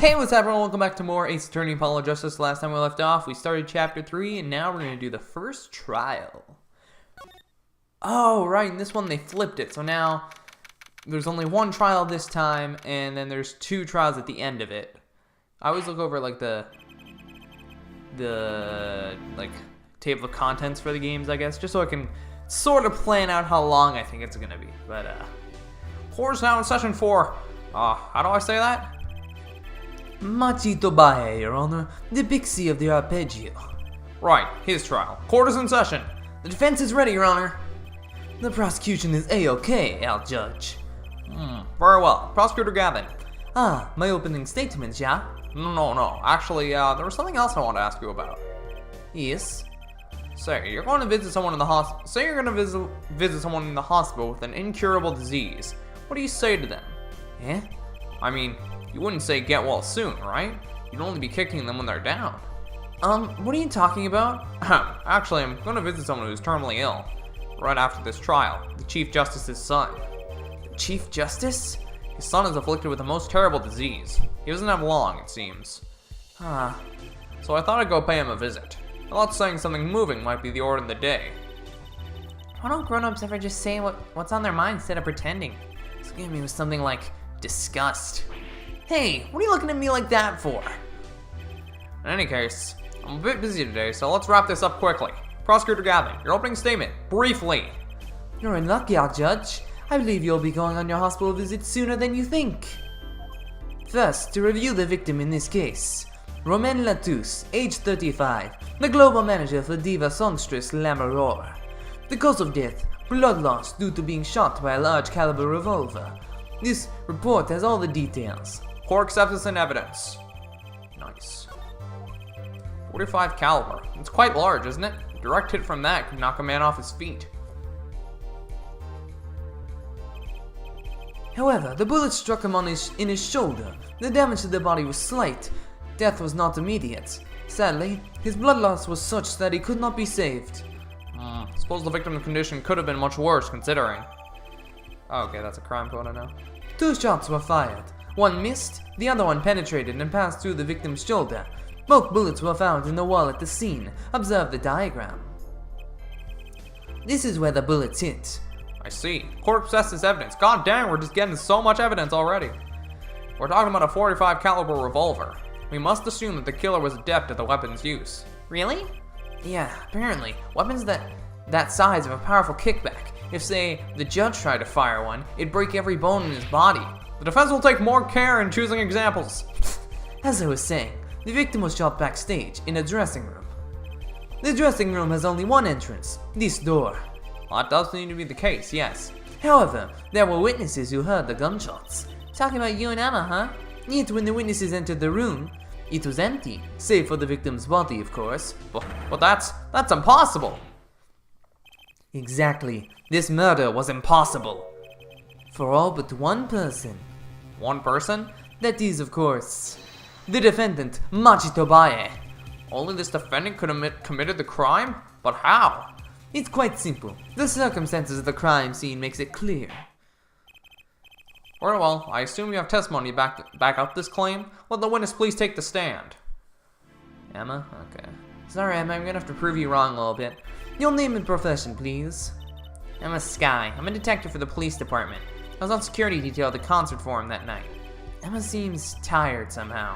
Hey, what's up everyone? Welcome back to more Ace Attorney Apollo Justice. Last time we left off, we started Chapter 3, and now we're going to do the first trial. Oh, right, in this one they flipped it, so now there's only one trial this time, and then there's two trials at the end of it. I always look over, like, the table of contents for the games, I guess, just so I can sort of plan out how long I think it's going to be. But, court's now in session 4. How do I say that? Machito Bae, Your Honor, the Pixie of the Arpeggio. Right, his trial. Court is in session. The defense is ready, Your Honor. The prosecution is A-OK, Al Judge. Very well. Prosecutor Gavin. My opening statement, yeah? No. Actually, there was something else I want to ask you about. Yes? Say, you're going to visit someone in the hospital. Say you're going to visit someone in the hospital with an incurable disease. What do you say to them? Eh? I mean, you wouldn't say get well soon, right? You'd only be kicking them when they're down. What are you talking about? Actually, I'm going to visit someone who's terminally ill. Right after this trial, the Chief Justice's son. The Chief Justice? His son is afflicted with the most terrible disease. He doesn't have long, it seems. So I thought I'd go pay him a visit. I thought saying something moving might be the order of the day. Why don't grown-ups ever just say what's on their mind instead of pretending? Excuse me with something like disgust. Hey, what are you looking at me like that for? In any case, I'm a bit busy today, so let's wrap this up quickly. Prosecutor Gavin, your opening statement, briefly. You're unlucky, Al Judge. I believe you'll be going on your hospital visit sooner than you think. First, to review the victim in this case. Romain Latouche, age 35, the global manager for diva songstress L'Amoureux. The cause of death, blood loss due to being shot by a large caliber revolver. This report has all the details. Court accepts this in evidence. Nice. 45 caliber. It's quite large, isn't it? A direct hit from that could knock a man off his feet. However, the bullet struck him in his shoulder. The damage to the body was slight. Death was not immediate. Sadly, his blood loss was such that he could not be saved. Suppose the victim's condition could have been much worse, considering. Okay, that's a crime photo now. 2 shots were fired. One missed, the other one penetrated and passed through the victim's shoulder. Both bullets were found in the wall at the scene. Observe the diagram. This is where the bullets hit. I see. Court accepts this evidence. God dang, we're just getting so much evidence already. We're talking about a 45 caliber revolver. We must assume that the killer was adept at the weapon's use. Really? Yeah, apparently. Weapons that size have a powerful kickback. If, say, the judge tried to fire one, it'd break every bone in his body. The defense will take more care in choosing examples. As I was saying, the victim was shot backstage, in a dressing room. The dressing room has only one entrance, this door. Well, that does seem to be the case, yes. However, there were witnesses who heard the gunshots. Talking about you and Emma, huh? Yet when the witnesses entered the room, it was empty, save for the victim's body, of course. But that's impossible. Exactly. This murder was impossible. For all but one person. One person? That is, of course, the defendant, Machito Bae. Only this defendant could have committed the crime? But how? It's quite simple. The circumstances of the crime scene makes it clear. Very well, I assume you have testimony to back up this claim. Let the witness please take the stand. Emma? Okay. Sorry, Emma, I'm gonna have to prove you wrong a little bit. Your name and profession, please. Emma Sky. I'm a detective for the police department. I was on security detail at the concert for him that night. Emma seems tired somehow.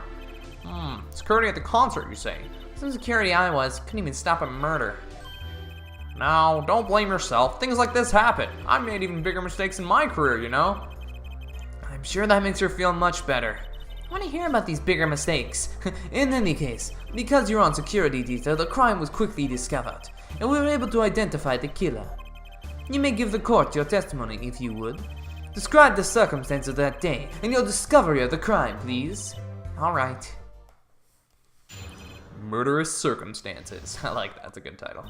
Security at the concert, you say? Some security I was. Couldn't even stop a murder. Now, don't blame yourself. Things like this happen. I've made even bigger mistakes in my career, you know? I'm sure that makes her feel much better. I want to hear about these bigger mistakes. In any case, because you're on security detail, the crime was quickly discovered, and we were able to identify the killer. You may give the court your testimony, if you would. Describe the circumstances of that day, and your discovery of the crime, please. Alright. Murderous Circumstances. I like that, that's a good title.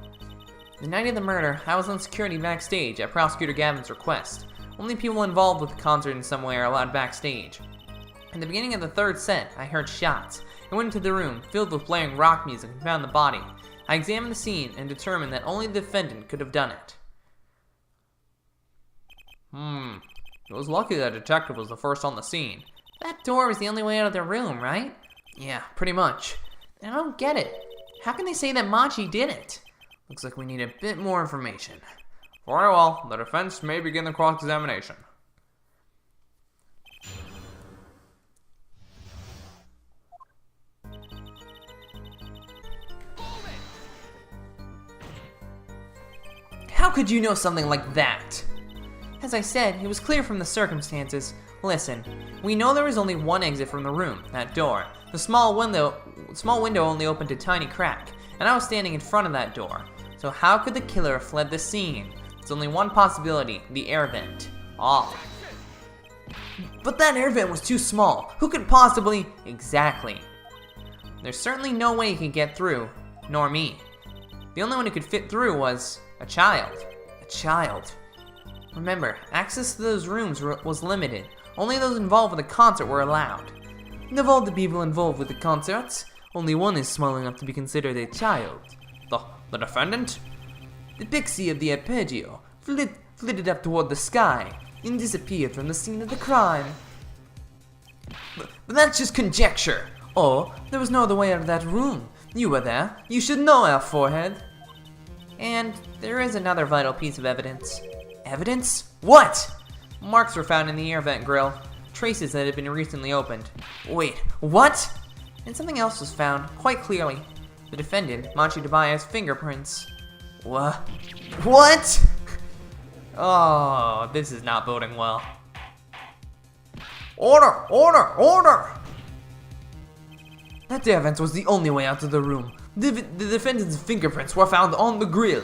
The night of the murder, I was on security backstage at Prosecutor Gavin's request. Only people involved with the concert in some way are allowed backstage. At the beginning of the third set, I heard shots. I went into the room, filled with blaring rock music, and found the body. I examined the scene and determined that only the defendant could have done it. It was lucky that detective was the first on the scene. That door was the only way out of the room, right? Yeah, pretty much. I don't get it. How can they say that Machi did it? Looks like we need a bit more information. Very well, the defense may begin the cross-examination. How could you know something like that? As I said, it was clear from the circumstances. Listen, we know there was only one exit from the room, that door. The small window only opened a tiny crack, and I was standing in front of that door. So how could the killer have fled the scene? There's only one possibility, the air vent. Ah. But that air vent was too small. Who could possibly... Exactly. There's certainly no way he could get through, nor me. The only one who could fit through was a child. A child. Remember, access to those rooms was limited. Only those involved with the concert were allowed. And of all the people involved with the concerts, only one is small enough to be considered a child. The defendant? The pixie of the arpeggio flitted up toward the sky and disappeared from the scene of the crime. But that's just conjecture. Or, there was no other way out of that room. You were there. You should know, our forehead. And there is another vital piece of evidence. Evidence? What? Marks were found in the air vent grill. Traces that had been recently opened. Wait, what? And something else was found, quite clearly. The defendant, Machi Dabaya's fingerprints. What? What? Oh, this is not boding well. Order! Order! Order! That air vent was the only way out of the room. The defendant's fingerprints were found on the grill.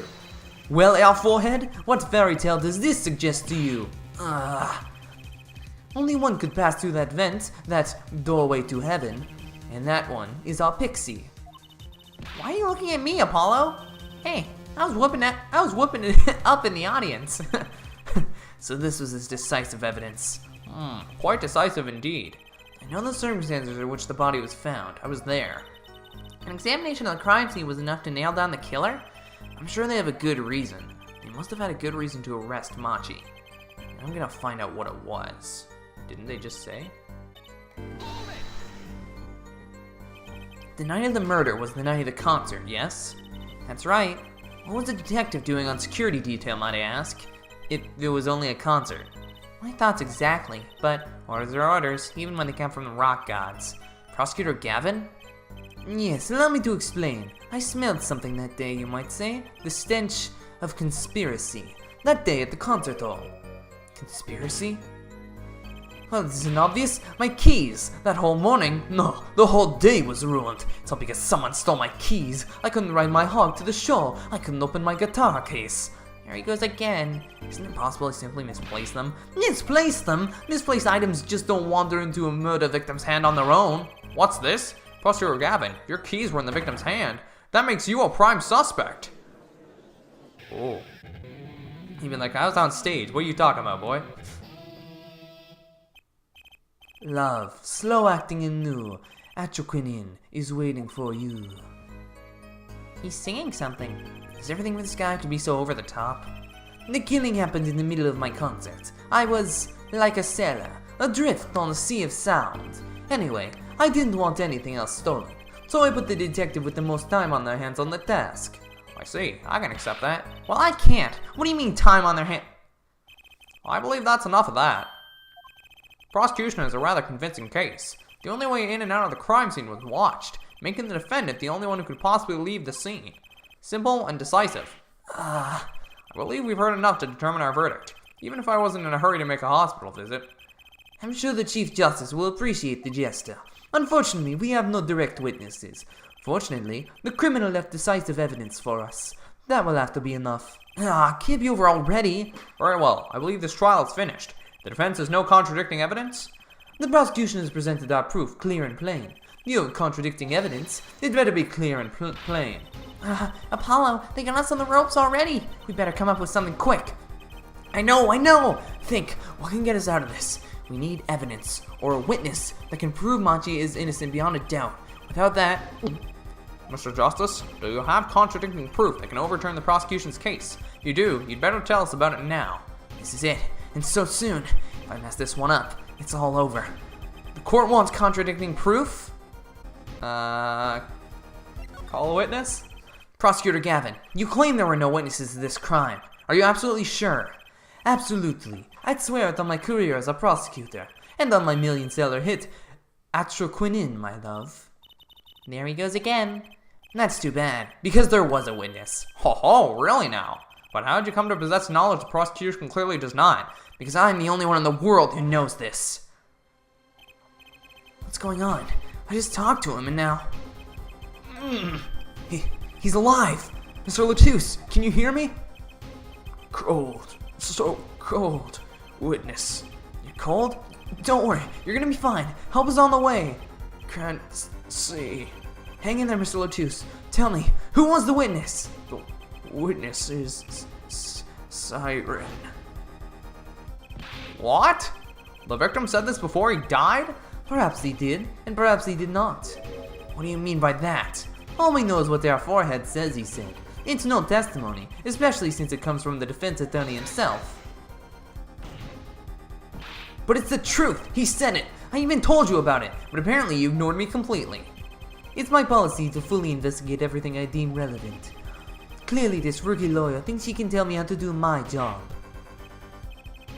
Well, our forehead, what fairy tale does this suggest to you? Only one could pass through that vent, that doorway to heaven, and that one is our pixie. Why are you looking at me, Apollo? Hey, I was whooping it up in the audience. So this was his decisive evidence. Quite decisive indeed. I know the circumstances in which the body was found. I was there. An examination of the crime scene was enough to nail down the killer? I'm sure they have a good reason. They must have had a good reason to arrest Machi. I'm gonna find out what it was. Didn't they just say? The night of the murder was the night of the concert, yes? That's right. What was the detective doing on security detail, might I ask? If it was only a concert. My thoughts exactly, but orders are orders, even when they come from the rock gods. Prosecutor Gavin? Yes, allow me to explain. I smelled something that day, you might say. The stench of conspiracy. That day at the concert hall. Conspiracy? Well, this isn't obvious. My keys! That whole morning, no, the whole day was ruined. It's all because someone stole my keys. I couldn't ride my hog to the show. I couldn't open my guitar case. Here he goes again. Isn't it possible I simply misplaced them? Misplace them? Misplaced items just don't wander into a murder victim's hand on their own. What's this? Prosecutor Gavin, your keys were in the victim's hand. That makes you a prime suspect. Oh. Even like I was on stage. What are you talking about, boy? Love, slow acting and new. Atroquinin is waiting for you. He's singing something. Does everything with this guy have to be so over the top? The killing happened in the middle of my concert. I was like a sailor, adrift on a sea of sound. Anyway, I didn't want anything else stolen, so I put the detective with the most time on their hands on the task. I see. I can accept that. Well, I can't. What do you mean time on their hand? I believe that's enough of that. Prosecution is a rather convincing case. The only way in and out of the crime scene was watched, making the defendant the only one who could possibly leave the scene. Simple and decisive. I believe we've heard enough to determine our verdict, even if I wasn't in a hurry to make a hospital visit. I'm sure the Chief Justice will appreciate the gesture. Unfortunately, we have no direct witnesses. Fortunately, the criminal left decisive evidence for us. That will have to be enough. Can't be over already. Very well. I believe this trial is finished. The defense has no contradicting evidence? The prosecution has presented our proof clear and plain. You have contradicting evidence. It better be clear and plain. Apollo, they got us on the ropes already. We better come up with something quick. I know. Think, what can get us out of this? We need evidence, or a witness, that can prove Machi is innocent beyond a doubt. Without that... Mr. Justice, do you have contradicting proof that can overturn the prosecution's case? If you do, you'd better tell us about it now. This is it, and so soon. If I mess this one up, it's all over. The court wants contradicting proof? Call a witness? Prosecutor Gavin, you claim there were no witnesses to this crime. Are you absolutely sure? Absolutely. I'd swear it on my career as a prosecutor, and on my million-seller hit, Atroquinin, my love. There he goes again. That's too bad, because there was a witness. Ho, really now? But how did you come to possess knowledge the prosecution clearly does not? Because I'm the only one in the world who knows this. What's going on? I just talked to him and now... He's alive! Mr. Latouche, can you hear me? Cold. So cold. Witness. You're cold? Don't worry, you're gonna be fine. Help is on the way. Can't see. Hang in there, Mr. Latouche. Tell me, who was the witness? The witness is Siren. What? The victim said this before he died? Perhaps he did, and perhaps he did not. What do you mean by that? All we know is what their forehead says he said. It's no testimony, especially since it comes from the defense attorney himself. But it's the truth! He said it! I even told you about it, but apparently you ignored me completely. It's my policy to fully investigate everything I deem relevant. Clearly this rookie lawyer thinks he can tell me how to do my job.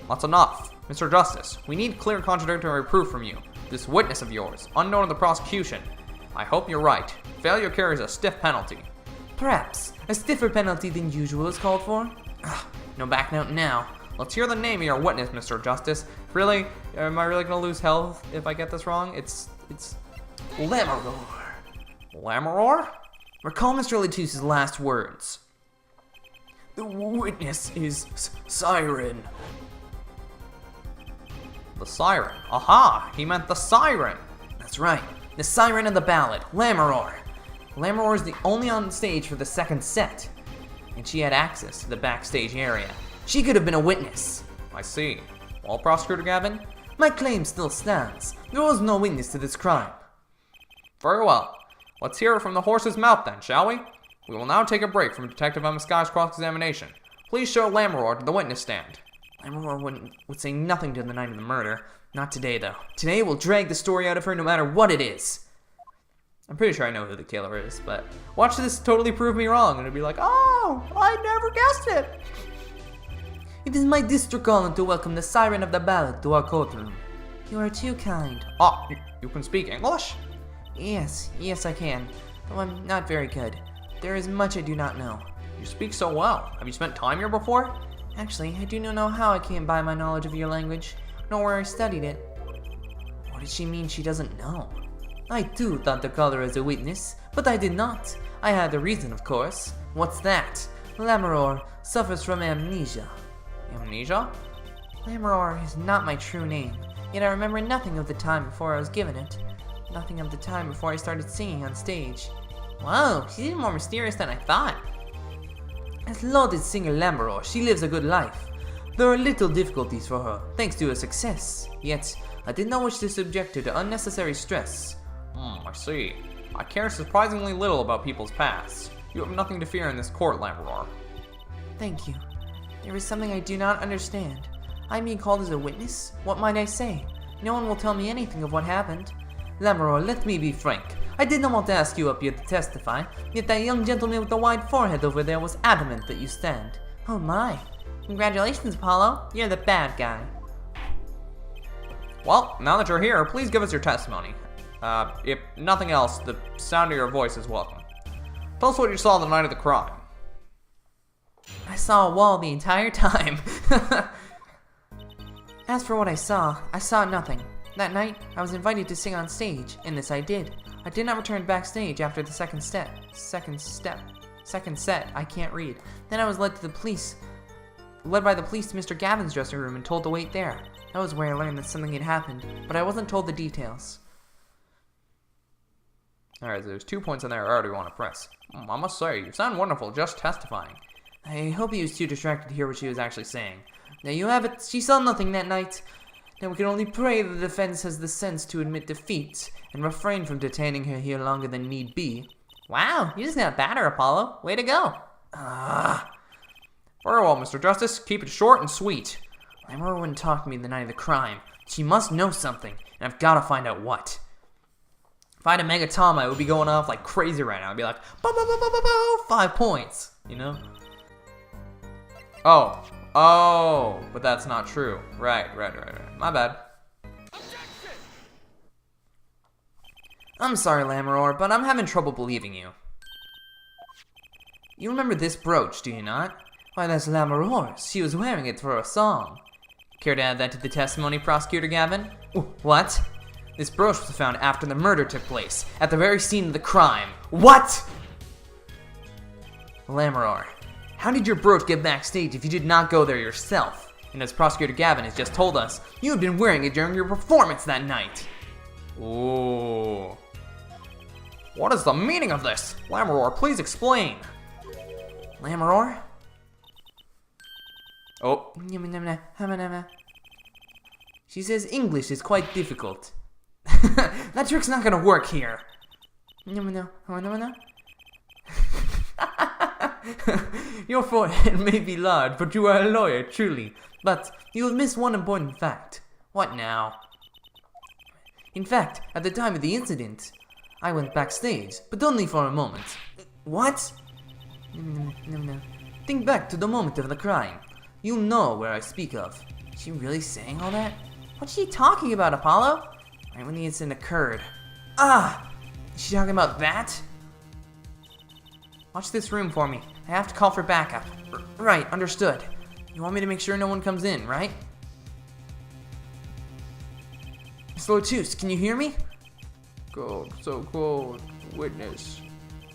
That's enough. Mr. Justice, we need clear contradictory proof from you. This witness of yours, unknown to the prosecution. I hope you're right. Failure carries a stiff penalty. Perhaps. A stiffer penalty than usual is called for? No back note now. Let's hear the name of your witness, Mr. Justice. Really? Am I really gonna lose health if I get this wrong? It's Lamaror. Lamaror? Recall Mr. Latouche's last words. The witness is Siren. The siren. Aha! He meant the siren. That's right. The siren of the ballad, Lamaror. Lamaror is the only on stage for the second set, and she had access to the backstage area. She could have been a witness. I see. Well, Prosecutor Gavin? My claim still stands. There was no witness to this crime. Very well. Let's hear it from the horse's mouth then, shall we? We will now take a break from Detective Amaskai's cross-examination. Please show Lamaror to the witness stand. Lamaror would say nothing to the night of the murder. Not today, though. Today we'll drag the story out of her no matter what it is. I'm pretty sure I know who the killer is, but watch this totally prove me wrong, and it'll be like, oh, I never guessed it. It is my district honor to welcome the siren of the ballad to our courtroom. You are too kind. Ah, you can speak English? Yes, I can. Though I'm not very good. There is much I do not know. You speak so well. Have you spent time here before? Actually, I do not know how I came by my knowledge of your language, nor where I studied it. What did she mean she doesn't know? I too thought to call her as a witness, but I did not. I had a reason, of course. What's that? Lamaror suffers from amnesia. Amnesia? Lamaror is not my true name, yet I remember nothing of the time before I was given it. Nothing of the time before I started singing on stage. Whoa, she's even more mysterious than I thought. As lauded singer Lamaror, she lives a good life. There are little difficulties for her, thanks to her success. Yet, I did not wish to subject her to unnecessary stress. I see. I care surprisingly little about people's pasts. You have nothing to fear in this court, Lamaror. Thank you. There is something I do not understand. I'm being called as a witness? What might I say? No one will tell me anything of what happened. Lamaror, let me be frank. I did not want to ask you up here to testify, yet that young gentleman with the wide forehead over there was adamant that you stand. Oh my. Congratulations, Apollo. You're the bad guy. Well, now that you're here, please give us your testimony. If nothing else, the sound of your voice is welcome. Tell us what you saw the night of the crime. I saw a wall the entire time. As for what I saw nothing. That night, I was invited to sing on stage, and this I did. I did not return backstage after the second set. I can't read. Then I was led by the police to Mr. Gavin's dressing room and told to wait there. That was where I learned that something had happened, but I wasn't told the details. Alright, so there's 2 points in there I already want to press. I must say, you sound wonderful just testifying. I hope he was too distracted to hear what she was actually saying. There you have it. She saw nothing that night. Now we can only pray that the defense has the sense to admit defeat and refrain from detaining her here longer than need be. Wow, you just got better, Apollo. Way to go. Very well, Mr. Justice. Keep it short and sweet. Lamaror wouldn't talk to me the night of the crime. She must know something, and I've got to find out what. If I had a Megatom, I would be going off like crazy right now. I'd be like, 5 points, you know? Oh, but that's not true. Right. My bad. I'm sorry, Lammeror, but I'm having trouble believing you. You remember this brooch, do you not? Why, that's Lammeror's. She was wearing it for a song. Care to add that to the testimony, Prosecutor Gavin? What? This brooch was found after the murder took place, at the very scene of the crime. What? Lammeror, how did your brooch get backstage if you did not go there yourself? And as Prosecutor Gavin has just told us, you had been wearing it during your performance that night. Ooh. What is the meaning of this? Lammeror, please explain. Lammeror? Oh. She says English is quite difficult. That trick's not gonna work here. Your forehead may be large, but you are a lawyer, truly. But you have missed one important fact. What now? In fact, at the time of the incident, I went backstage, but only for a moment. What? Think back to the moment of the crime. You'll know where I speak of. Is she really saying all that? What's she talking about, Apollo? Right when the incident occurred. Ah! Is she talking about that? Watch this room for me. I have to call for backup. Right, understood. You want me to make sure no one comes in, right? Mr. Lotus, can you hear me? Cold, so cold. Witness.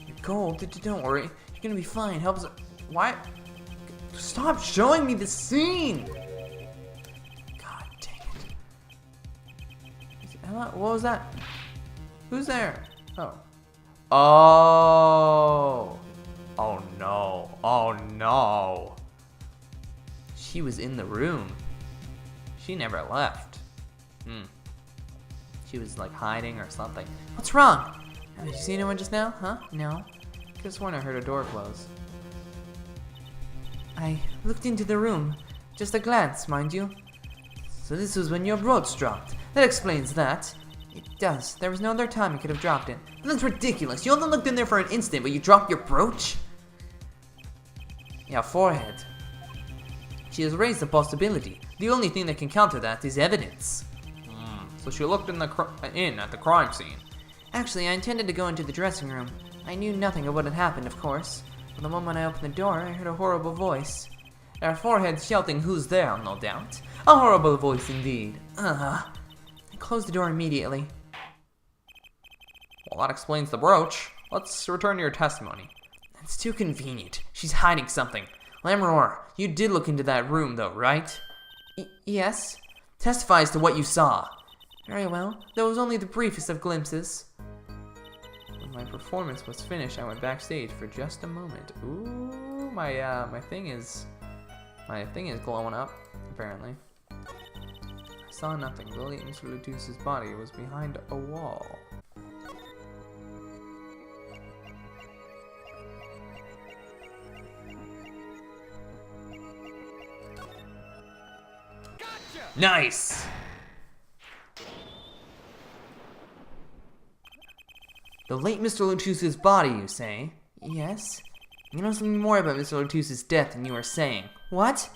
You're cold. Don't worry. You're gonna be fine. Help us. Why? Stop showing me the scene! God dang it. What was that? Who's there? Oh. Oh. Oh no. Oh no. She was in the room. She never left. She was like hiding or something. What's wrong? Did you see anyone just now? Huh? No. Could've sworn I heard a door close. I looked into the room. Just a glance, mind you. So this was when your brooch dropped. That explains that. It does. There was no other time you could have dropped it. But that's ridiculous. You only looked in there for an instant, but you dropped your brooch? Yeah, forehead. She has raised the possibility. The only thing that can counter that is evidence. So she looked in at the crime scene. Actually, I intended to go into the dressing room. I knew nothing of what had happened, of course. But the moment I opened the door, I heard a horrible voice. Her forehead shouting, "Who's there?" no doubt. A horrible voice indeed. I closed the door immediately. Well, that explains the brooch. Let's return to your testimony. It's too convenient. She's hiding something. Lammeror, you did look into that room, though, right? Yes. Testify as to what you saw. Very well. That was only the briefest of glimpses. When my performance was finished, I went backstage for just a moment. Ooh, my thing is glowing up, apparently. I saw nothing. The late Mr. Lotus's body was behind a wall. Nice! The late Mr. Lotus's body, you say? Yes. You know something more about Mr. Lotus's death than you are saying. What?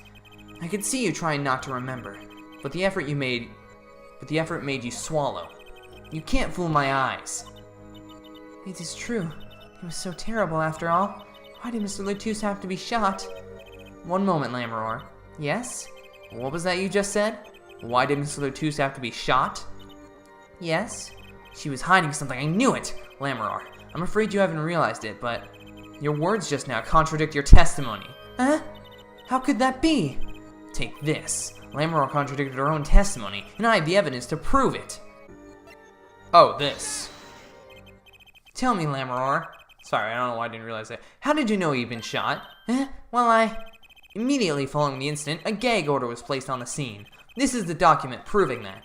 I could see you trying not to remember, but the effort made you swallow. You can't fool my eyes. It is true. It was so terrible after all. Why did Mr. Lotus have to be shot? One moment, Lammeror. Yes? What was that you just said? Why did Mr. Lotus have to be shot? Yes? She was hiding something. I knew it! Lammeror, I'm afraid you haven't realized it, but your words just now contradict your testimony. Huh? How could that be? Take this. Lammeror contradicted her own testimony, and I have the evidence to prove it. Oh, this. Tell me, Lammeror. Sorry, I don't know why I didn't realize that. How did you know you'd been shot? Well, immediately following the incident, a gag order was placed on the scene. This is the document proving that.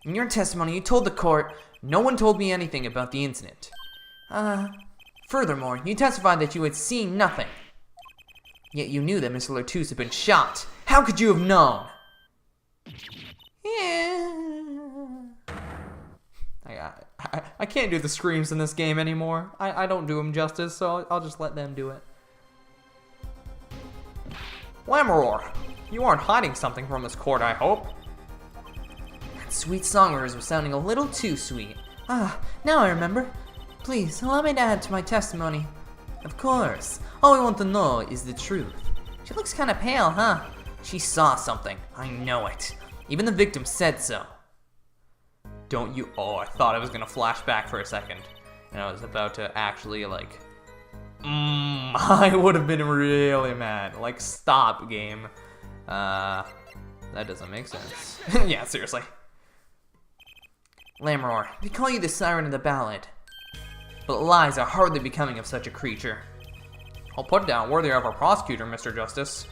In your testimony, you told the court, "No one told me anything about the incident." Furthermore, you testified that you had seen nothing. Yet you knew that Mr. Lotus had been shot. How could you have known? Yeah. I can't do the screams in this game anymore. I don't do them justice, so I'll just let them do it. Lammeror, you aren't hiding something from this court, I hope. That sweet song of hers was sounding a little too sweet. Ah, now I remember. Please, allow me to add to my testimony. Of course. All we want to know is the truth. She looks kind of pale, huh? She saw something. I know it. Even the victim said so. Don't you? Oh, I thought I was gonna flash back for a second. And I was about to actually, like... I would have been really mad. Like, stop, game. That doesn't make sense. Yeah, seriously. Lammeror, they call you the siren of the ballad. But lies are hardly becoming of such a creature. I'll put down worthy of our prosecutor, Mr. Justice.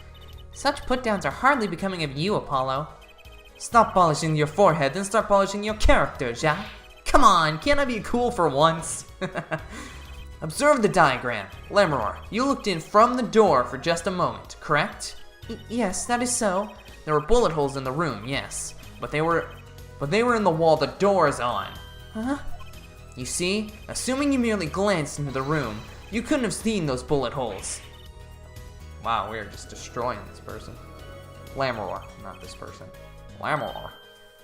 Such put-downs are hardly becoming of you, Apollo. Stop polishing your forehead and start polishing your character, Zach. Come on, can't I be cool for once? Observe the diagram. Lammeror, you looked in from the door for just a moment, correct? Yes, that is so. There were bullet holes in the room, yes. But they were in the wall the door is on. Huh? You see, assuming you merely glanced into the room, you couldn't have seen those bullet holes. Wow, we are just destroying this person. Lammeror, not this person. Lammeror.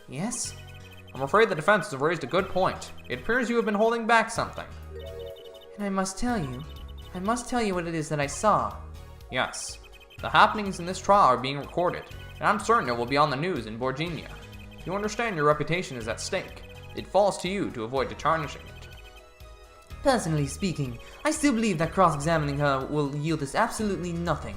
Yes? I'm afraid the defense has raised a good point. It appears you have been holding back something. And I must tell you what it is that I saw. Yes. The happenings in this trial are being recorded, and I'm certain it will be on the news in Borginia. You understand your reputation is at stake. It falls to you to avoid tarnishing it. Personally speaking, I still believe that cross-examining her will yield us absolutely nothing.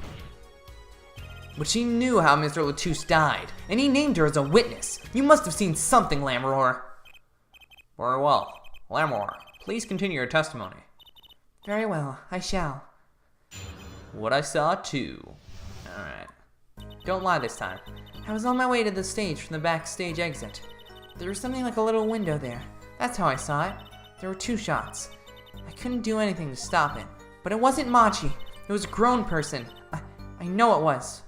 But she knew how Mr. Latouche died, and he named her as a witness. You must have seen something, Lammeror. Very well. Lammeror, please continue your testimony. Very well, I shall. What I saw too. Alright. Don't lie this time. I was on my way to the stage from the backstage exit. There was something like a little window there. That's how I saw it. There were 2 shots. I couldn't do anything to stop it. But it wasn't Machi. It was a grown person. I know it was.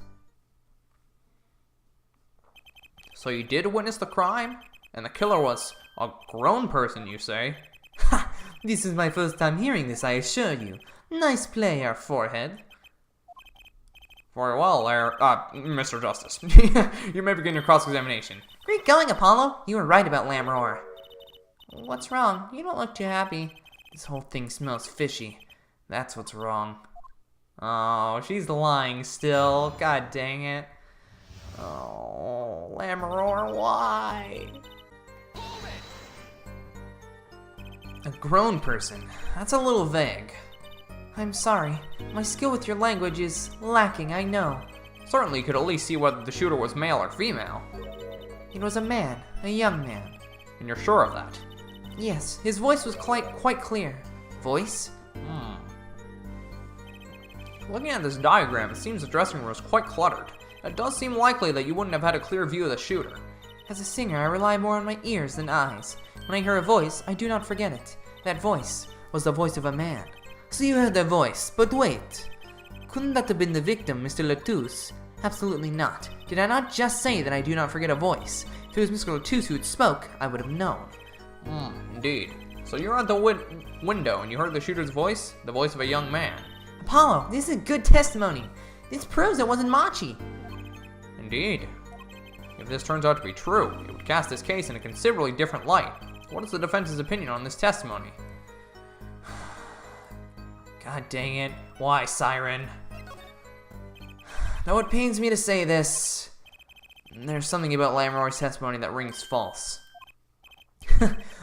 So you did witness the crime? And the killer was a grown person, you say? Ha! This is my first time hearing this, I assure you. Nice play, our forehead. Very well, Mr. Justice. You may begin your cross-examination. Great going, Apollo. You were right about Lammeror. What's wrong? You don't look too happy. This whole thing smells fishy. That's what's wrong. Oh, she's lying still. God dang it. Oh, Lammeror, why? A grown person? That's a little vague. I'm sorry. My skill with your language is lacking, I know. Certainly you could at least see whether the shooter was male or female. It was a man, a young man. And you're sure of that? Yes, his voice was quite clear. Voice? Looking at this diagram, it seems the dressing room was quite cluttered. It does seem likely that you wouldn't have had a clear view of the shooter. As a singer, I rely more on my ears than eyes. When I hear a voice, I do not forget it. That voice was the voice of a man. So you heard that voice, but wait. Couldn't that have been the victim, Mr. Latouche? Absolutely not. Did I not just say that I do not forget a voice? If it was Mr. Latouche who had spoke, I would have known. Indeed. So you're at the window and you heard the shooter's voice? The voice of a young man. Apollo, this is good testimony. This proves it wasn't Machi. Indeed. If this turns out to be true, it would cast this case in a considerably different light. What is the defense's opinion on this testimony? God dang it. Why, Siren? Though it pains me to say this, there's something about Lammeror's testimony that rings false.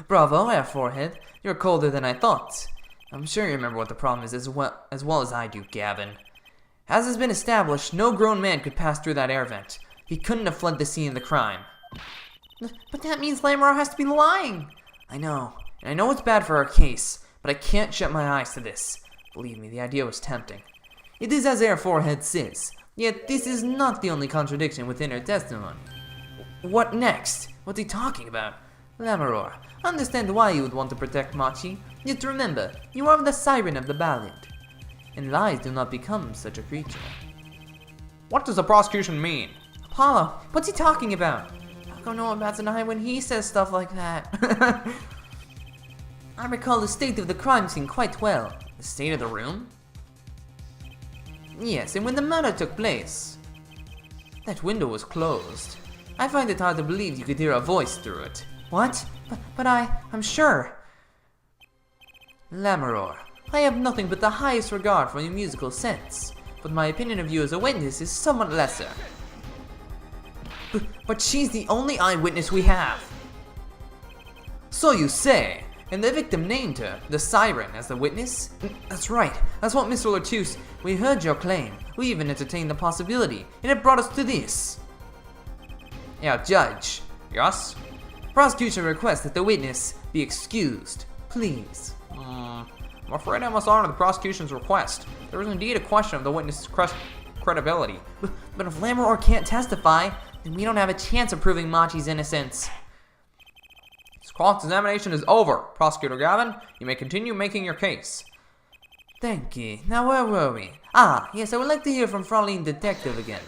Bravo, our forehead. You're colder than I thought. I'm sure you remember what the problem is as well as I do, Gavin. As has been established, no grown man could pass through that air vent. He couldn't have fled the scene of the crime. But that means Lammeror has to be lying. I know, and I know it's bad for our case, but I can't shut my eyes to this. Believe me, the idea was tempting. It is as our forehead says, yet this is not the only contradiction within her testimony. What next? What's he talking about? Lammeror, understand why you would want to protect Machi, yet remember, you are the siren of the ballad. And lies do not become such a creature. What does the prosecution mean? Apollo, what's he talking about? How come no one bats an eye when he says stuff like that? I recall the state of the crime scene quite well. The state of the room? Yes, and when the murder took place, that window was closed. I find it hard to believe you could hear a voice through it. What? But I'm sure. Lammeror, I have nothing but the highest regard for your musical sense, but my opinion of you as a witness is somewhat lesser. But she's the only eyewitness we have. So you say, and the victim named her, the Siren, as the witness? That's right, that's what Mr. Latouche, we heard your claim. We even entertained the possibility, and it brought us to this. Now, Judge. Yes? Prosecution requests that the witness be excused. Please. I'm afraid I must honor the prosecution's request. There is indeed a question of the witness's credibility. But if Lammeror can't testify, then we don't have a chance of proving Machi's innocence. This cross-examination is over. Prosecutor Gavin, you may continue making your case. Thank you. Now where were we? Ah, yes, I would like to hear from Fraulein Detective again.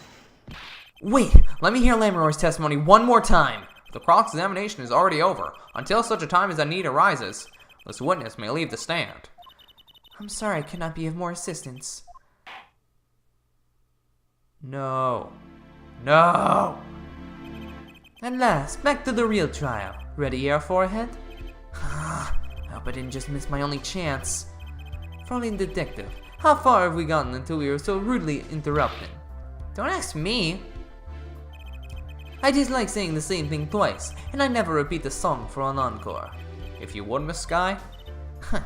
Wait, let me hear Lammeror's testimony one more time. The cross-examination is already over. Until such a time as a need arises, this witness may leave the stand. I'm sorry I could not be of more assistance. No. No! At last, back to the real trial. Ready, Air Forehead? I hope I didn't just miss my only chance. Fraulein Detective, how far have we gotten until we were so rudely interrupted? Don't ask me. I dislike saying the same thing twice, and I never repeat the song for an encore. If you would, Miss Sky. I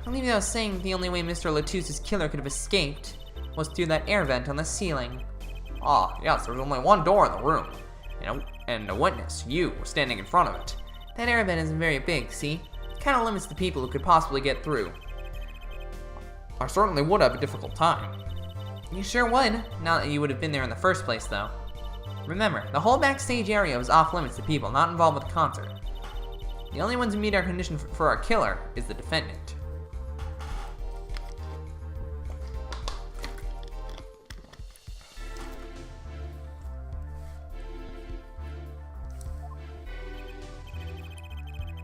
believe I was saying the only way Mr. Latouche's killer could have escaped was through that air vent on the ceiling. Ah, yes, there's only one door in the room. And a witness, you, was standing in front of it. That air vent isn't very big, see? It kind of limits the people who could possibly get through. I certainly would have a difficult time. You sure would, now that you would have been there in the first place, though. Remember, the whole backstage area was off limits to people not involved with the concert. The only ones who meet our condition for our killer is the defendant.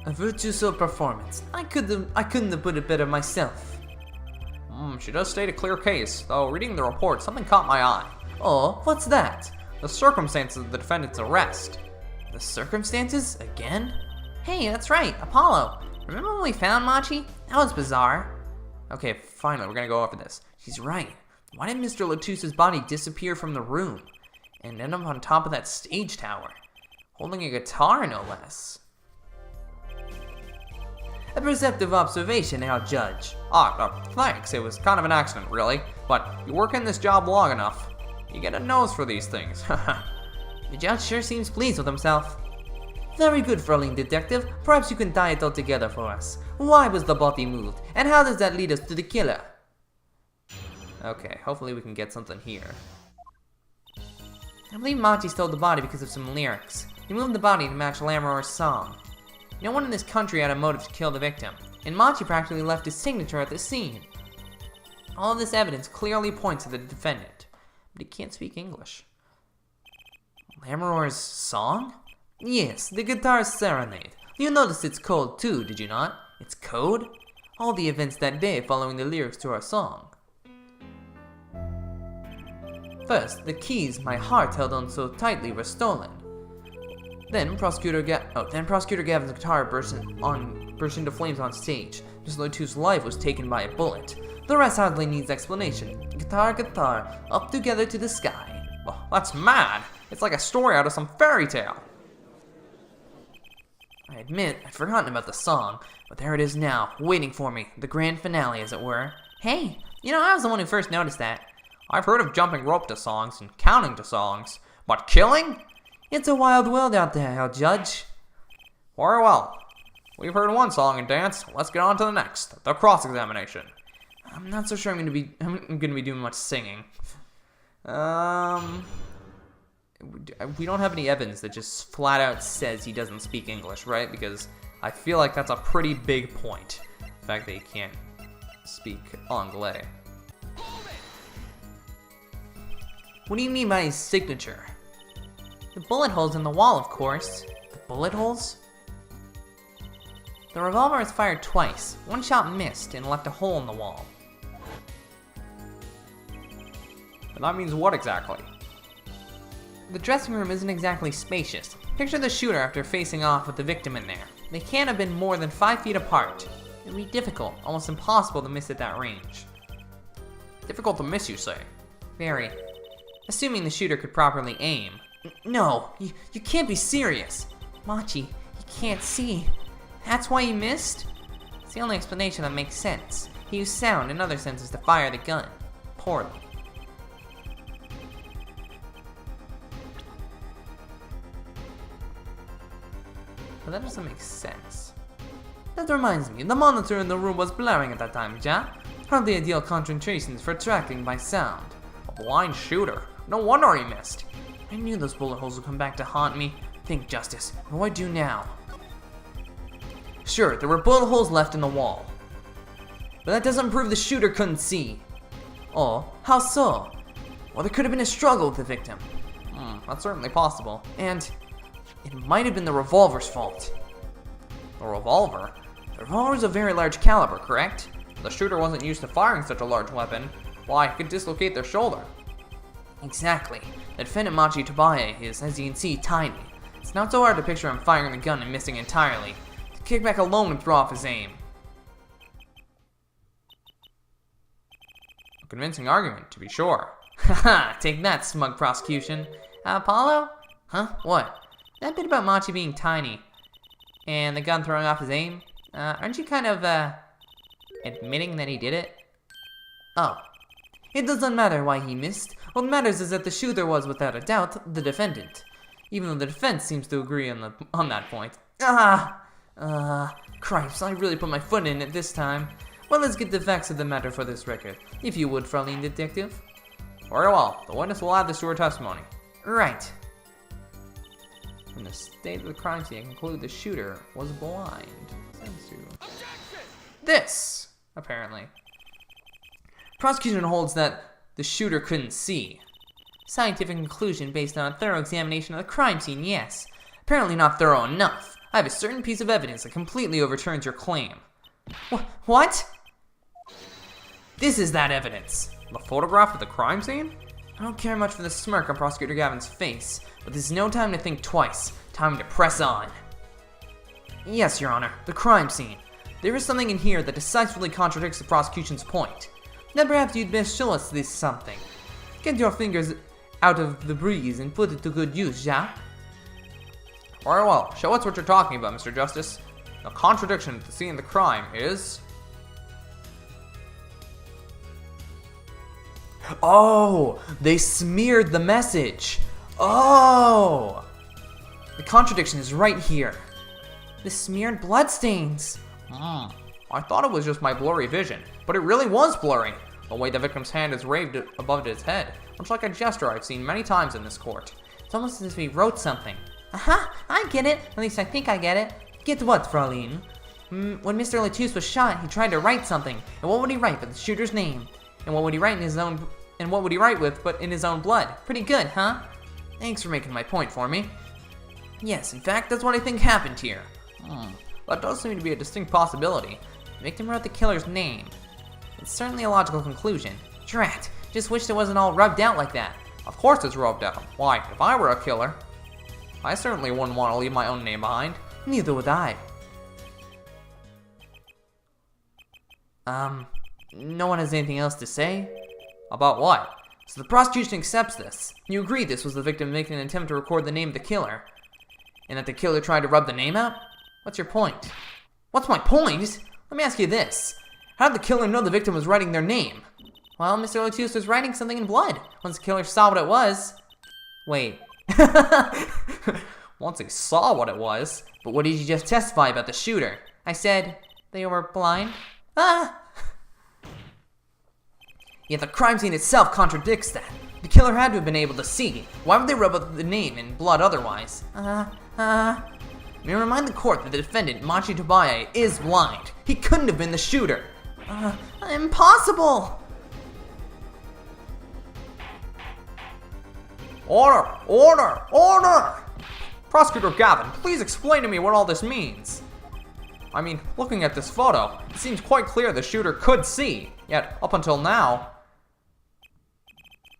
A virtuoso performance. I couldn't have put it better myself. She does state a clear case, though reading the report, something caught my eye. Oh, what's that? The circumstances of the defendant's arrest. The circumstances? Again? Hey, that's right, Apollo. Remember when we found Machi? That was bizarre. Okay, finally, we're gonna go over this. She's right. Why did Mr. Latouche's body disappear from the room and end up on top of that stage tower, holding a guitar, no less? A perceptive observation, our judge. Thanks. It was kind of an accident, really. But you work in this job long enough, you get a nose for these things. The judge sure seems pleased with himself. Very good, Fraulein Detective. Perhaps you can tie it all together for us. Why was the body moved, and how does that lead us to the killer? Okay, hopefully we can get something here. I believe Machi stole the body because of some lyrics. He moved the body to match Lammeror's song. No one in this country had a motive to kill the victim, and Machi practically left his signature at the scene. All of this evidence clearly points to the defendant, but he can't speak English. Lammeror's song? Yes, the guitar serenade. You noticed it's code too, did you not? It's code? All the events that day following the lyrics to our song. First, the keys my heart held on so tightly were stolen. Then Prosecutor Gavin's guitar burst into flames on stage. Mr. Latouche's life was taken by a bullet. The rest hardly needs explanation. Guitar, guitar, up together to the sky. Well, that's mad. It's like a story out of some fairy tale. I admit, I'd forgotten about the song, but there it is now, waiting for me, the grand finale, as it were. Hey, I was the one who first noticed that. I've heard of jumping rope to songs and counting to songs, but killing? It's a wild world out there, our judge. Very well. We've heard one song and dance. Let's get on to the next, the cross-examination. I'm not so sure I'm gonna be doing much singing. We don't have any evidence that just flat out says he doesn't speak English, right? Because I feel like that's a pretty big point. The fact that he can't speak Anglais. What do you mean by his signature? The bullet holes in the wall, of course. The bullet holes? The revolver was fired twice. One shot missed and left a hole in the wall. And that means what exactly? The dressing room isn't exactly spacious. Picture the shooter after facing off with the victim in there. They can't have been more than 5 feet apart. It would be difficult, almost impossible to miss at that range. Difficult to miss, you say? Very. Assuming the shooter could properly aim. No, you can't be serious. Machi, he can't see. That's why he missed? It's the only explanation that makes sense. He used sound and other senses to fire the gun. Poorly. But that doesn't make sense. That reminds me, the monitor in the room was blaring at that time, ja? Hardly ideal concentrations for tracking by sound. A blind shooter. No wonder he missed. I knew those bullet holes would come back to haunt me. Think, Justice. What do I do now? Sure, there were bullet holes left in the wall. But that doesn't prove the shooter couldn't see. Oh, how so? Well, there could have been a struggle with the victim. That's certainly possible. And it might have been the revolver's fault. The revolver? The revolver is a very large caliber, correct? The shooter wasn't used to firing such a large weapon. Why, it could dislocate their shoulder. Exactly. The defendant Machi Tobaye is, as you can see, tiny. It's not so hard to picture him firing the gun and missing entirely. The kickback alone would throw off his aim. A convincing argument, to be sure. Haha, take that, smug prosecution. Apollo? Huh? What? That bit about Machi being tiny and the gun throwing off his aim, aren't you kind of, admitting that he did it? Oh. It doesn't matter why he missed. What matters is that the shooter was, without a doubt, the defendant. Even though the defense seems to agree on that point. Cripes, I really put my foot in it this time. Well, let's get the facts of the matter for this record, if you would, Fraulein Detective. Very well. The witness will add this to her testimony. Right. From the state of the crime scene, I conclude the shooter was blind. This, apparently. Prosecution holds that the shooter couldn't see. Scientific conclusion based on a thorough examination of the crime scene, yes. Apparently not thorough enough. I have a certain piece of evidence that completely overturns your claim. What? This is that evidence. The photograph of the crime scene? I don't care much for the smirk on Prosecutor Gavin's face, but this is no time to think twice. Time to press on. Yes, Your Honor, the crime scene. There is something in here that decisively contradicts the prosecution's point. Then perhaps you'd best show us this something. Get your fingers out of the breeze and put it to good use, ja? Very well. Show us what you're talking about, Mr. Justice. The contradiction at the scene of the crime is... Oh! They smeared the message! Oh! The contradiction is right here. The smeared bloodstains. I thought it was just my blurry vision, but it really was blurry. The way the victim's hand is raised above his head, much like a gesture I've seen many times in this court. It's almost as if he wrote something. Aha! I get it! At least I think I get it. Get what, Fraulein? When Mr. Latouche was shot, he tried to write something. And what would he write but the shooter's name? And what would he write in his own... And what would he write with but in his own blood? Pretty good, huh? Thanks for making my point for me. Yes, in fact, that's what I think happened here. That does seem to be a distinct possibility. The victim wrote the killer's name. It's certainly a logical conclusion. Drat, just wished it wasn't all rubbed out like that. Of course it's rubbed out. Why, if I were a killer, I certainly wouldn't want to leave my own name behind. Neither would I. No one has anything else to say? About what? So the prosecution accepts this. You agree this was the victim making an attempt to record the name of the killer? And that the killer tried to rub the name out? What's your point? What's my point? Let me ask you this. How did the killer know the victim was writing their name? Well, Mr. Latouche was writing something in blood. Once the killer saw what it was... Wait. Once he saw what it was? But what did you just testify about the shooter? I said they were blind. Yet the crime scene itself contradicts that. The killer had to have been able to see. Why would they rub up the name in blood otherwise? May I remind the court that the defendant, Machi Tobaye, is blind. He couldn't have been the shooter. Impossible! Order! Order! Order! Prosecutor Gavin, please explain to me what all this means. I mean, looking at this photo, it seems quite clear the shooter could see. Yet, up until now...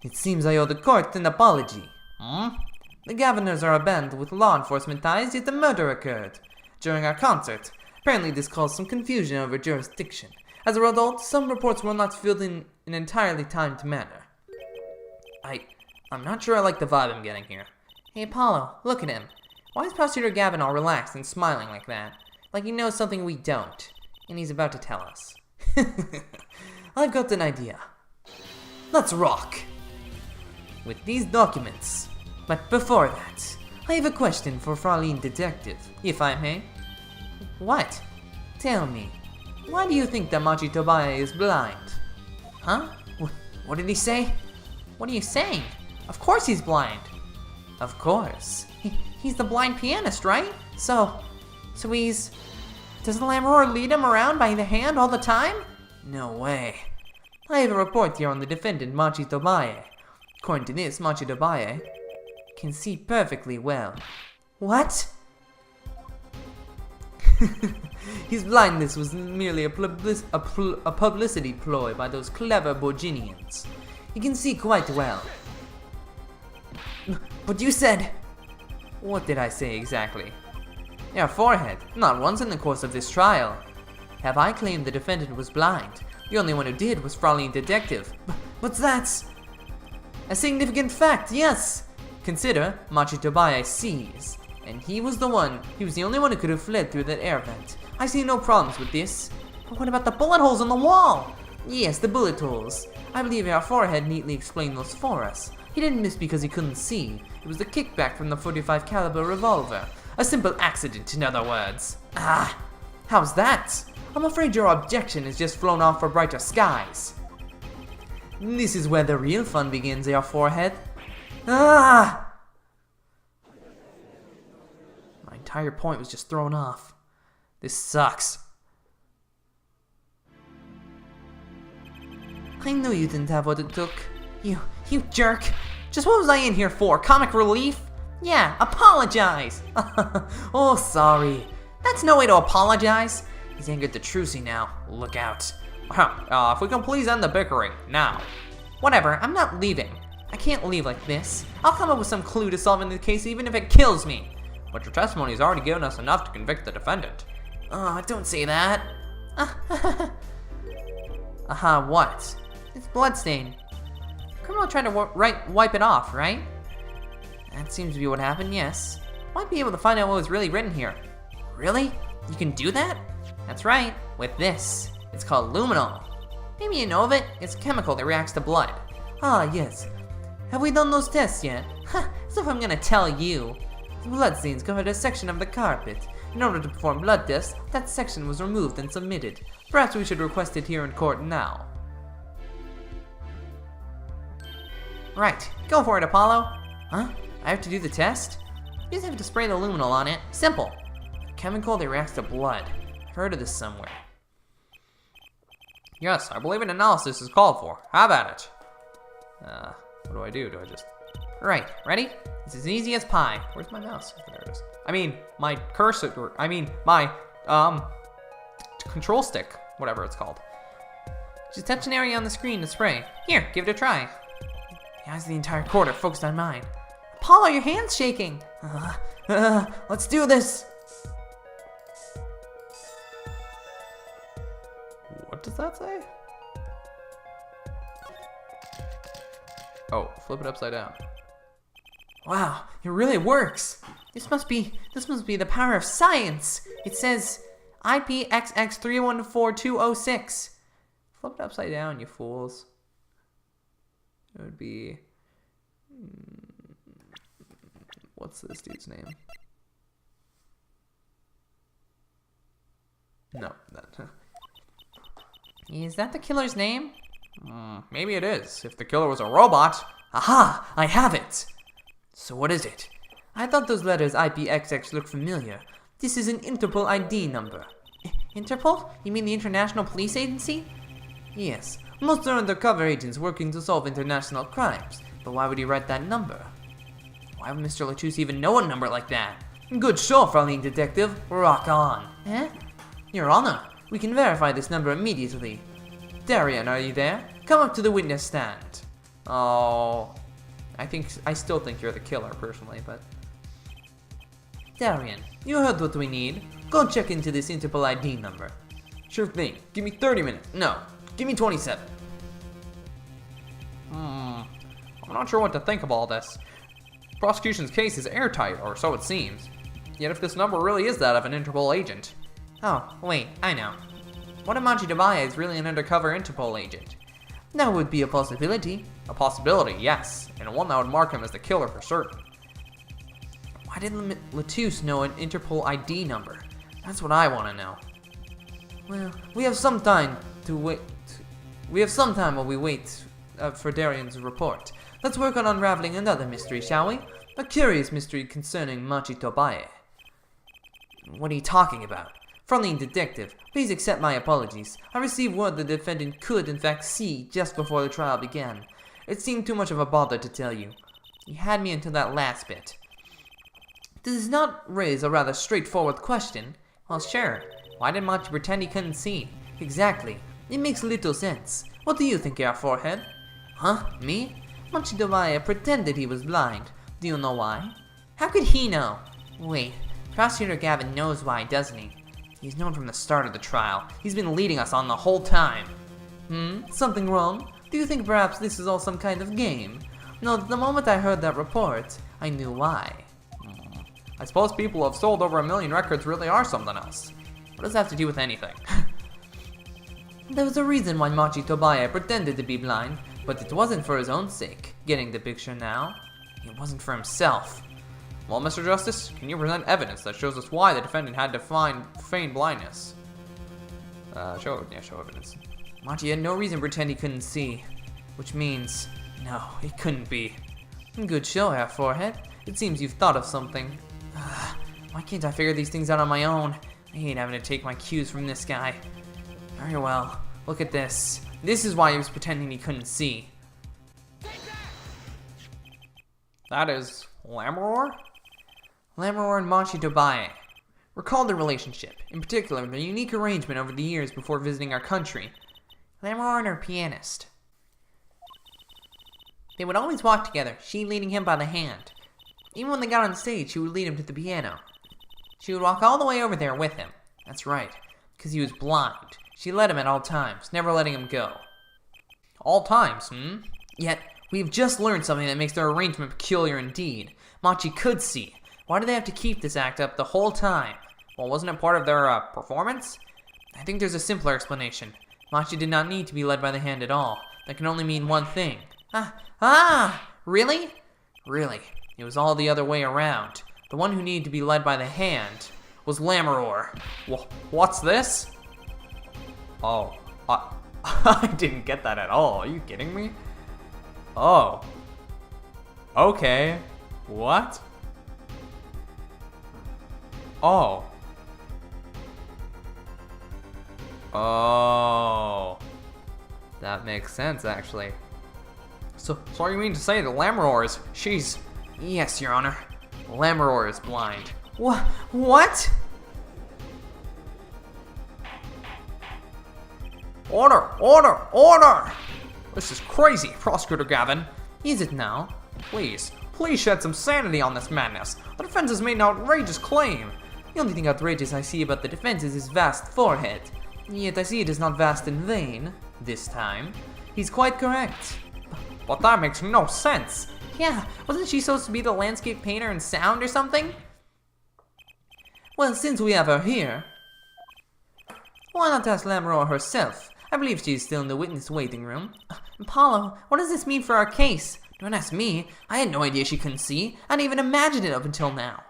It seems I owe the court an apology. Hmm? The Governors are a band with law enforcement ties, yet the murder occurred during our concert. Apparently this caused some confusion over jurisdiction. As a result, some reports were not filled in an entirely timed manner. I'm not sure I like the vibe I'm getting here. Hey Apollo, look at him. Why is Prosecutor Gavin all relaxed and smiling like that? Like he knows something we don't, and he's about to tell us. I've got an idea. Let's rock! With these documents. But before that, I have a question for Fraulein Detective, if I may. What? Tell me, why do you think that Machi Tobaye is blind? Huh? What did he say? What are you saying? Of course he's blind. Of course. He's the blind pianist, right? So he's... Does the Lamroar lead him around by the hand all the time? No way. I have a report here on the defendant, Machi Tobaye. According to this, Machi Tobaye can see perfectly well. What? His blindness was merely a publicity ploy by those clever Borginians. He can see quite well. But you said... What did I say exactly? Your forehead, not once in the course of this trial have I claimed the defendant was blind. The only one who did was Fraulein Detective. But that's... a significant fact, yes! Consider, Machi Tobaye sees. And he was the only one who could have fled through that air vent. I see no problems with this. But what about the bullet holes in the wall? Yes, the bullet holes. I believe our forehead neatly explained those for us. He didn't miss because he couldn't see. It was the kickback from the .45 caliber revolver. A simple accident, in other words. Ah, how's that? I'm afraid your objection has just flown off for brighter skies. This is where the real fun begins, your forehead. Ah! My entire point was just thrown off. This sucks. I knew you didn't have what it took. You jerk. Just what was I in here for? Comic relief? Yeah, apologize. Oh, sorry. That's no way to apologize. He's angered the Trucy now. Look out. If we can please end the bickering, now. Whatever, I'm not leaving. I can't leave like this. I'll come up with some clue to solve in the case even if it kills me. But your testimony has already given us enough to convict the defendant. Oh, don't say that. Aha, what? It's bloodstain. The criminal tried to wipe it off, right? That seems to be what happened, yes. Might be able to find out what was really written here. Really? You can do that? That's right, with this. It's called luminol. Maybe you know of it? It's a chemical that reacts to blood. Ah, yes. Have we done those tests yet? As if I'm gonna tell you. The bloodstains covered a section of the carpet. In order to perform blood tests, that section was removed and submitted. Perhaps we should request it here in court now. Right, go for it, Apollo. Huh? I have to do the test? You just have to spray the luminol on it. Simple. A chemical that reacts to blood. I've heard of this somewhere. Yes, I believe an analysis is called for. Have at it. What do? Do I just... Right, ready? It's as easy as pie. Where's my mouse? There it is. I mean, my cursor, my, control stick, whatever it's called. Just touch an area on the screen to spray. Here, give it a try. The eyes of the entire court are focused on mine. Apollo, your hand's shaking. Let's do this. What does that say? Oh, flip it upside down. Wow, it really works. This must be the power of science. It says IPXX314206. Flip it upside down, you fools. It would be... What's this dude's name? No. Is that the killer's name? Maybe it is, if the killer was a robot. Aha! I have it! So what is it? I thought those letters IPXX looked familiar. This is an Interpol ID number. Interpol? You mean the International Police Agency? Yes. Most are undercover agents working to solve international crimes. But why would he write that number? Why would Mr. Latus even know a number like that? Good show, Fraulein Detective. Rock on. Eh? Your Honor, we can verify this number immediately. Darian, are you there? Come up to the witness stand. Oh, I still think you're the killer, personally, but... Darian, you heard what we need. Go check into this Interpol ID number. Sure thing. Give me 30 minutes. No, give me 27. I'm not sure what to think of all this. Prosecution's case is airtight, or so it seems. Yet if this number really is that of an Interpol agent... Oh, wait, I know. What if Machi Dabaya is really an undercover Interpol agent? That would be a possibility. A possibility, yes, and one that would mark him as the killer for certain. Why didn't Latouche know an Interpol ID number? That's what I want to know. Well, we have some time to wait. We have some time while we wait for Darian's report. Let's work on unraveling another mystery, shall we? A curious mystery concerning Machi Tobaye. What are you talking about? Friendly detective, please accept my apologies. I received word the defendant could, in fact, see just before the trial began. It seemed too much of a bother to tell you. You had me until that last bit. Does this not raise a rather straightforward question? Well, sure. Why did Machi pretend he couldn't see? Exactly. It makes little sense. What do you think, your forehead? Huh? Me? Machi Dabaya pretended he was blind. Do you know why? How could he know? Wait, Prosecutor Gavin knows why, doesn't he? He's known from the start of the trial. He's been leading us on the whole time. Something wrong? Do you think perhaps this is all some kind of game? No, the moment I heard that report, I knew why. I suppose people who have sold over 1 million records really are something else. What does that have to do with anything? There was a reason why Machi Tobaye pretended to be blind, but it wasn't for his own sake. Getting the picture now? It wasn't for himself. Well, Mr. Justice, can you present evidence that shows us why the defendant had to feign blindness? Show evidence. Machi had no reason to pretend he couldn't see. Which means, no, it couldn't be. Good show, Herr Forehead. It seems you've thought of something. Why can't I figure these things out on my own? I hate having to take my cues from this guy. Very well, look at this. This is why he was pretending he couldn't see. That is Lammeror? Lammeror and Machi Tobaye. Recall their relationship, in particular their unique arrangement over the years before visiting our country. Lammeror and her pianist. They would always walk together, she leading him by the hand. Even when they got on stage, she would lead him to the piano. She would walk all the way over there with him. That's right, because he was blind. She led him at all times, never letting him go. All times, Yet, we've just learned something that makes their arrangement peculiar indeed. Machi could see. Why do they have to keep this act up the whole time? Well, wasn't it part of their performance? I think there's a simpler explanation. Machi did not need to be led by the hand at all. That can only mean one thing. Really? Really, it was all the other way around. The one who needed to be led by the hand was Lammeror. What's this? Oh, I didn't get that at all. Are you kidding me? Oh. Okay. What? Oh. Oh. That makes sense, actually. So you mean to say that Lammeror is... She's... Yes, Your Honor. Lammeror is blind. What? Order! Order! Order! This is crazy, Prosecutor Gavin. Is it now? Please shed some sanity on this madness. The defense has made an outrageous claim. The only thing outrageous I see about the defense is his vast forehead. Yet I see it is not vast in vain, this time. He's quite correct. But that makes no sense. Yeah, wasn't she supposed to be the landscape painter in sound or something? Well, since we have her here, why not ask Lammeror herself? I believe she is still in the witness waiting room. Apollo, what does this mean for our case? Don't ask me. I had no idea she couldn't see. I hadn't even imagined it up until now.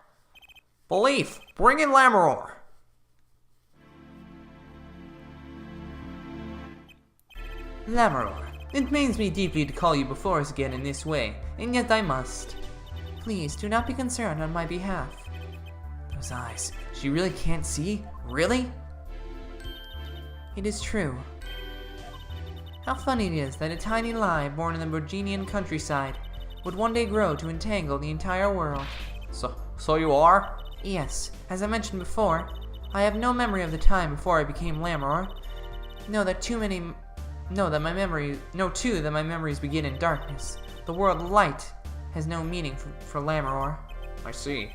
Belief, bring in Lammeror. Lammeror, it pains me deeply to call you before us again in this way, and yet I must. Please, do not be concerned on my behalf. Those eyes, she really can't see? Really? It is true. How funny it is that a tiny lie born in the Virginian countryside would one day grow to entangle the entire world. So you are? Yes, as I mentioned before, I have no memory of the time before I became Lammeror. Know that my memories begin in darkness. The world of light has no meaning for Lammeror. I see.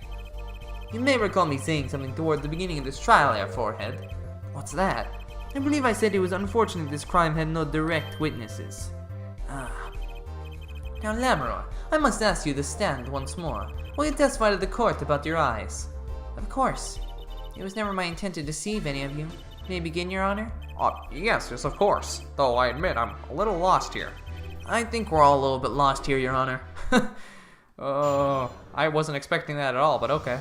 You may recall me saying something toward the beginning of this trial there, Forehead. What's that? I believe I said it was unfortunate this crime had no direct witnesses. Ah. Now, Lammeror, I must ask you to stand once more. Will you testify to the court about your eyes? Of course. It was never my intent to deceive any of you. May I begin, Your Honor? Yes, of course. Though I admit I'm a little lost here. I think we're all a little bit lost here, Your Honor. I wasn't expecting that at all, but okay.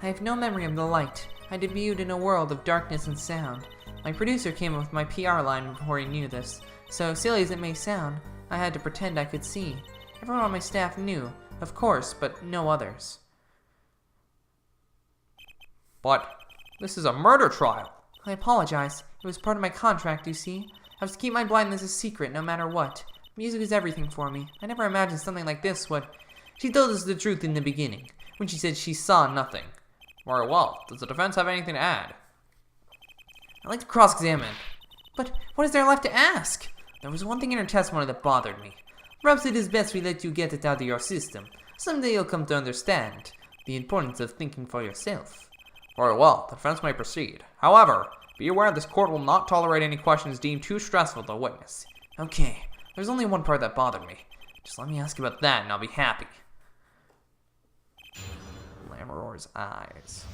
I have no memory of the light. I debuted in a world of darkness and sound. My producer came up with my PR line before he knew this, so silly as it may sound, I had to pretend I could see. Everyone on my staff knew, of course, but no others. But this is a murder trial. I apologize. It was part of my contract, you see. I was to keep my blindness a secret no matter what. Music is everything for me. I never imagined something like this would... She told us the truth in the beginning, when she said she saw nothing. Very well. Does the defense have anything to add? I'd like to cross-examine. But what is there left to ask? There was one thing in her testimony that bothered me. Perhaps it is best we let you get it out of your system. Someday you'll come to understand the importance of thinking for yourself. Very well. The defense may proceed. However, be aware this court will not tolerate any questions deemed too stressful to the witness. Okay. There's only one part that bothered me. Just let me ask you about that and I'll be happy. Lammeror's eyes.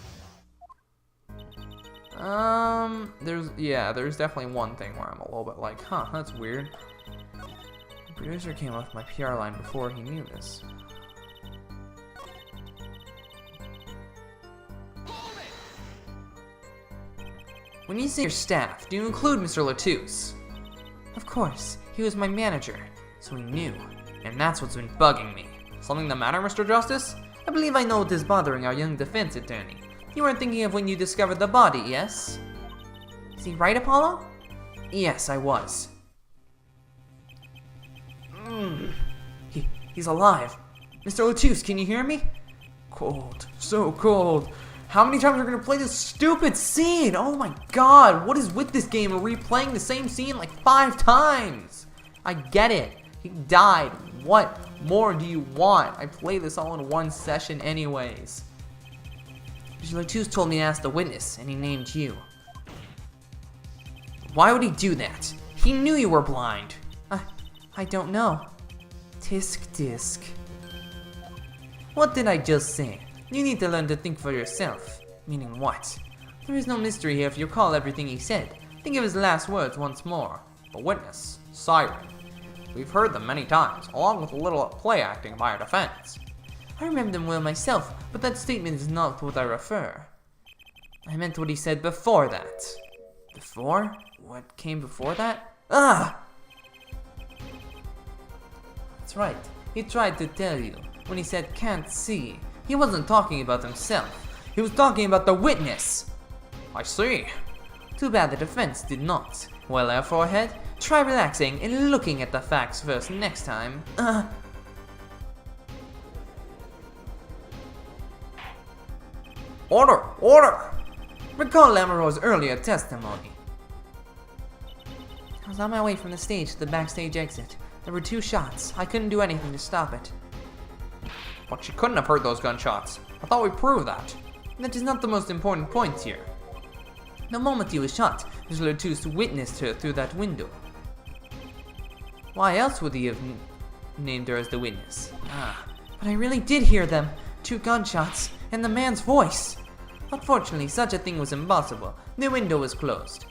There's definitely one thing where I'm a little bit like, huh, that's weird. The producer came off my PR line before he knew this. When you say your staff, do you include Mr. Latouche? Of course, he was my manager, so he knew, and that's what's been bugging me. Something the matter, Mr. Justice? I believe I know what is bothering our young defense attorney. You weren't thinking of when you discovered the body, yes? Is he right, Apollo? Yes, I was. He's alive. Mr. Latouche, can you hear me? Cold. So cold. How many times are we gonna play this stupid scene? Oh my god, what is with this game? Are we replaying the same scene like 5 times? I get it. He died. What more do you want? I play this all in one session anyways. Mr. Latouche told me to ask the witness, and he named you. Why would he do that? He knew you were blind. I don't know. Tisk tisk. What did I just say? You need to learn to think for yourself. Meaning what? There is no mystery here if you recall everything he said. Think of his last words once more. The witness, Siren. We've heard them many times, along with a little play acting by our defense. I remember them well myself, but that statement is not what I refer. I meant what he said before that. Before? What came before that? Ah! That's right. He tried to tell you. When he said can't see, he wasn't talking about himself. He was talking about the witness. I see. Too bad the defense did not. Well, there, Forehead, try relaxing and looking at the facts first next time. Order! Order! Recall Lammeror's earlier testimony. I was on my way from the stage to the backstage exit. There were 2 shots. I couldn't do anything to stop it. But she couldn't have heard those gunshots. I thought we proved that. That is not the most important point here. The moment he was shot, Mr. Latouche witnessed her through that window. Why else would he have named her as the witness? But I really did hear them. 2 gunshots, and the man's voice. Unfortunately, such a thing was impossible. The window was closed.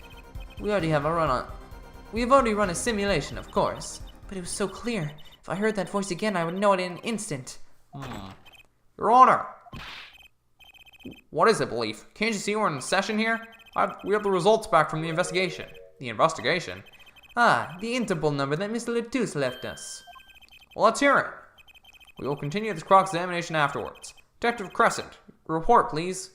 We have already run a simulation, of course. But it was so clear. If I heard that voice again, I would know it in an instant. Your Honor! What is it, Belief? Can't you see we're in session here? We have the results back from the investigation. The investigation? The Interpol number that Mr. Latouche left us. Well, let's hear it. We will continue this cross-examination afterwards. Detective Crescent, report, please.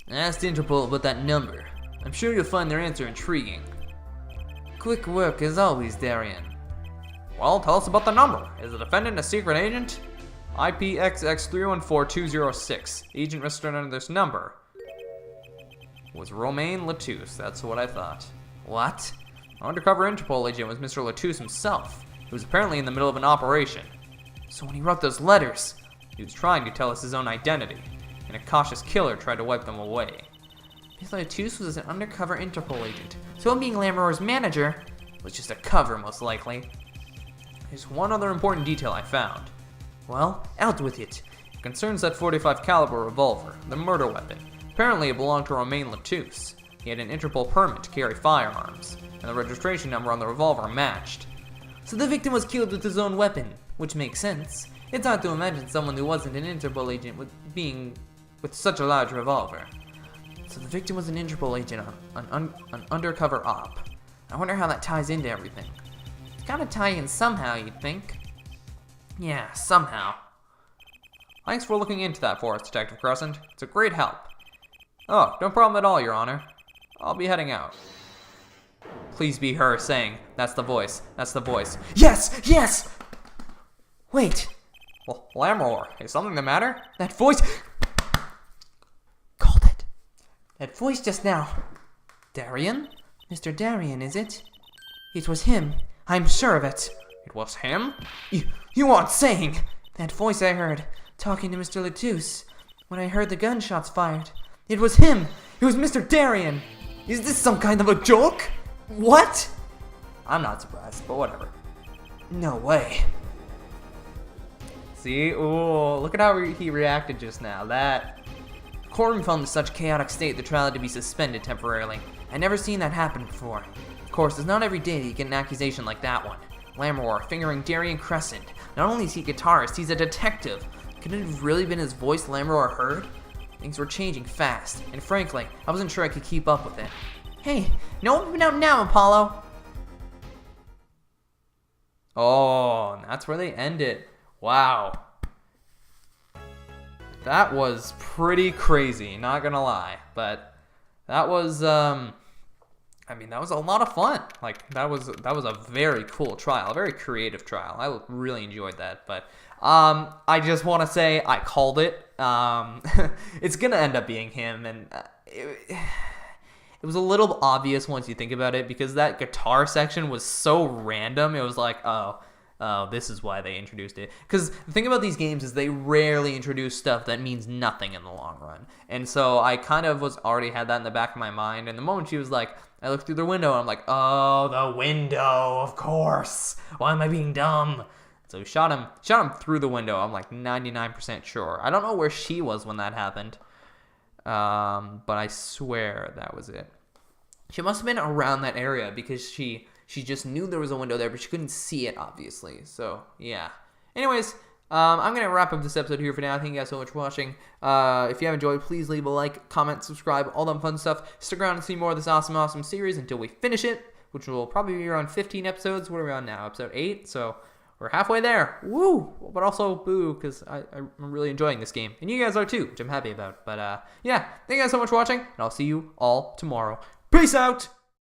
I asked Interpol about that number. I'm sure you'll find their answer intriguing. Quick work as always, Darian. Well, tell us about the number. Is the defendant a secret agent? IPXX314206. Agent registered under this number was Romain Latouche. That's what I thought. What? Our undercover Interpol agent was Mr. Latouche himself. He was apparently in the middle of an operation. So when he wrote those letters, He was trying to tell us his own identity, and a cautious killer tried to wipe them away. Mr. Latouche was an undercover Interpol agent. So him being Lammermoor's manager was just a cover, most likely. There's one other important detail I found. Well, out with it. It concerns that .45 caliber revolver, the murder weapon. Apparently it belonged to Romain Latouche. He had an Interpol permit to carry firearms, and the registration number on the revolver matched. So the victim was killed with his own weapon, which makes sense. It's hard to imagine someone who wasn't an Interpol agent with such a large revolver. So the victim was an Interpol agent, an undercover op. I wonder how that ties into everything. It's gotta tie in somehow, you'd think. Yeah, somehow. Thanks for looking into that for us, Detective Crescent. It's a great help. Oh, no problem at all, Your Honor. I'll be heading out. Please be her saying, that's the voice, that's the voice. Yes! Yes! Wait, Well, Lammermoor, is something the matter? that voice... Called it. That voice just now. Darien? Mr. Darien, is it? It was him. I'm sure of it. It was him? You aren't saying! That voice I heard, talking to Mr. Latouche, when I heard the gunshots fired. It was him! It was Mr. Darien! Is this some kind of a joke? What? I'm not surprised, but whatever. No way. See? Ooh, look at how he reacted just now. That... The courtroom fell into such chaotic state the trial had to be suspended temporarily. I'd never seen that happen before. Of course, it's not every day that you get an accusation like that one. Lammermoor fingering Darien Crescent. Not only is he a guitarist, he's a detective. Could it have really been his voice Lammermoor heard? Things were changing fast, and frankly, I wasn't sure I could keep up with it. Hey, no one out now, Apollo! Oh, and that's where they end it. Wow. That was pretty crazy, not gonna lie. But that was, I mean, that was a lot of fun. Like, that was a very cool trial, a very creative trial. I really enjoyed that. But I just want to say I called it. It's gonna end up being him, and it was a little obvious once you think about it, because that guitar section was so random. It was like, oh, this is why they introduced it. Because the thing about these games is they rarely introduce stuff that means nothing in the long run. And so I kind of already had that in the back of my mind. And the moment she was like, I looked through the window and I'm like, oh, the window, of course. Why am I being dumb? So shot him through the window. I'm like 99% sure. I don't know where she was when that happened. But I swear that was it. She must have been around that area because she just knew there was a window there, but she couldn't see it, obviously. So, yeah. Anyways, I'm going to wrap up this episode here for now. Thank you guys so much for watching. If you have enjoyed, please leave a like, comment, subscribe, all that fun stuff. Stick around and see more of this awesome series until we finish it, which will probably be around 15 episodes. What are we on now? Episode 8? So, we're halfway there. Woo! But also, boo, because I'm really enjoying this game. And you guys are too, which I'm happy about. But, yeah. Thank you guys so much for watching, and I'll see you all tomorrow. Peace out!